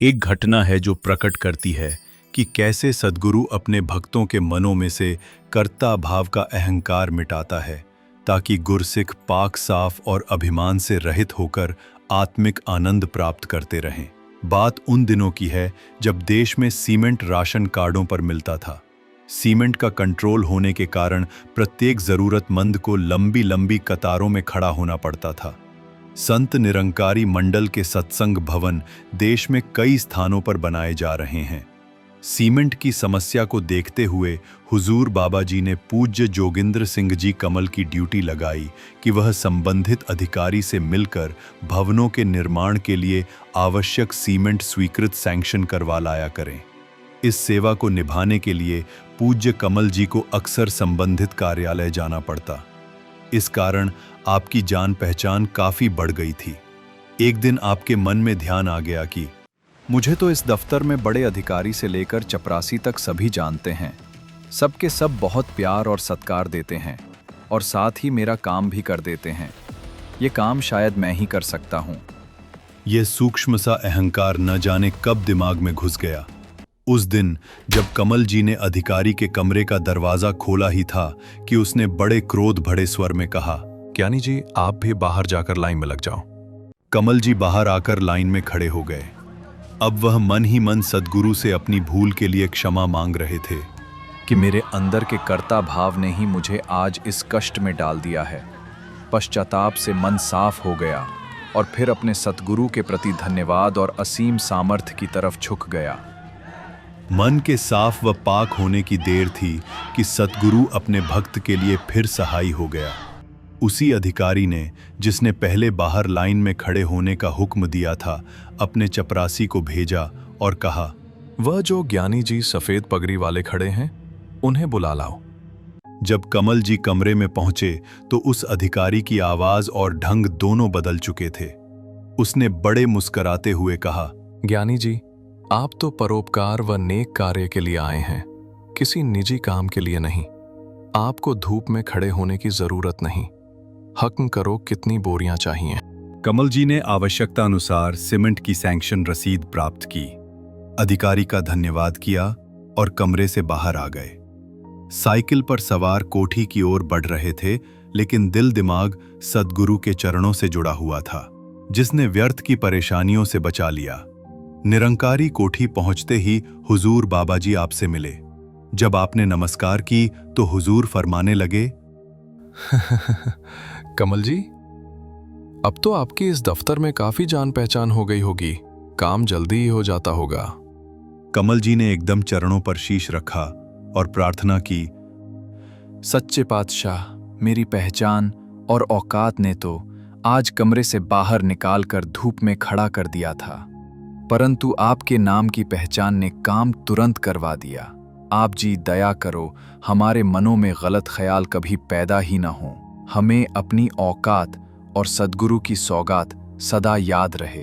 एक घटना है जो प्रकट करती है कि कैसे सद्गुरु अपने भक्तों के मनों में से कर्ता भाव का अहंकार मिटाता है ताकि गुरसिख पाक साफ और अभिमान से रहित होकर आत्मिक आनंद प्राप्त करते रहें। बात उन दिनों की है जब देश में सीमेंट राशन कार्डों पर मिलता था। सीमेंट का कंट्रोल होने के कारण प्रत्येक जरूरतमंद को लंबी लंबी कतारों में खड़ा होना पड़ता था। संत निरंकारी मंडल के सत्संग भवन देश में कई स्थानों पर बनाए जा रहे हैं। सीमेंट की समस्या को देखते हुए हुजूर बाबा जी ने पूज्य जोगिंद्र सिंह जी कमल की ड्यूटी लगाई कि वह संबंधित अधिकारी से मिलकर भवनों के निर्माण के लिए आवश्यक सीमेंट स्वीकृत सैंक्शन करवा लाया करें। इस सेवा को निभाने के लिए पूज्य कमल जी को अक्सर संबंधित कार्यालय जाना पड़ता। इस कारण आपकी जान पहचान काफी बढ़ गई थी। एक दिन आपके मन में ध्यान आ गया कि मुझे तो इस दफ्तर में बड़े अधिकारी से लेकर चपरासी तक सभी जानते हैं। सबके सब बहुत प्यार और सत्कार देते हैं और साथ ही मेरा काम भी कर देते हैं। ये काम शायद मैं ही कर सकता हूँ। यह सूक्ष्म सा अहंकार न जाने कब दिमाग में घुस गया। उस दिन जब कमल जी ने अधिकारी के कमरे का दरवाजा खोला ही था कि उसने बड़े क्रोध भरे स्वर में कहा, ज्ञानी जी आप भी बाहर जाकर लाइन में लग जाओ। कमल जी बाहर आकर लाइन में खड़े हो गए। अब वह मन ही मन सद्गुरु से अपनी भूल के लिए क्षमा मांग रहे थे कि मेरे अंदर के कर्ता भाव ने ही मुझे आज इस कष्ट में डाल दिया है। पश्चाताप से मन साफ हो गया और फिर अपने सद्गुरु के प्रति धन्यवाद और असीम सामर्थ्य की तरफ झुक गया। मन के साफ व पाक होने की देर थी कि सद्गुरु अपने भक्त के लिए फिर सहाय हो गया। उसी अधिकारी ने जिसने पहले बाहर लाइन में खड़े होने का हुक्म दिया था, अपने चपरासी को भेजा और कहा, वह जो ज्ञानी जी सफेद पगड़ी वाले खड़े हैं उन्हें बुला लाओ। जब कमल जी कमरे में पहुंचे तो उस अधिकारी की आवाज और ढंग दोनों बदल चुके थे। उसने बड़े मुस्कुराते हुए कहा, ज्ञानी जी आप तो परोपकार व नेक कार्य के लिए आए हैं, किसी निजी काम के लिए नहीं। आपको धूप में खड़े होने की जरूरत नहीं। हक्म करो कितनी बोरियां चाहिए। कमल जी ने आवश्यकता अनुसार सीमेंट की सैंक्शन रसीद प्राप्त की, अधिकारी का धन्यवाद किया और कमरे से बाहर आ गए। साइकिल पर सवार कोठी की ओर बढ़ रहे थे, लेकिन दिल दिमाग सद्गुरु के चरणों से जुड़ा हुआ था, जिसने व्यर्थ की परेशानियों से बचा लिया। निरंकारी कोठी पहुंचते ही हुजूर बाबा जी आपसे मिले। जब आपने नमस्कार की तो हुजूर फरमाने लगे, कमल जी अब तो आपकी इस दफ्तर में काफी जान पहचान हो गई होगी, काम जल्दी ही हो जाता होगा। कमल जी ने एकदम चरणों पर शीश रखा और प्रार्थना की, सच्चे पातशाह, मेरी पहचान और औकात ने तो आज कमरे से बाहर निकाल कर धूप में खड़ा कर दिया था, परंतु आपके नाम की पहचान ने काम तुरंत करवा दिया। आप जी दया करो, हमारे मनों में गलत ख्याल कभी पैदा ही ना हो। हमें अपनी औकात और सद्गुरु की सौगात सदा याद रहे।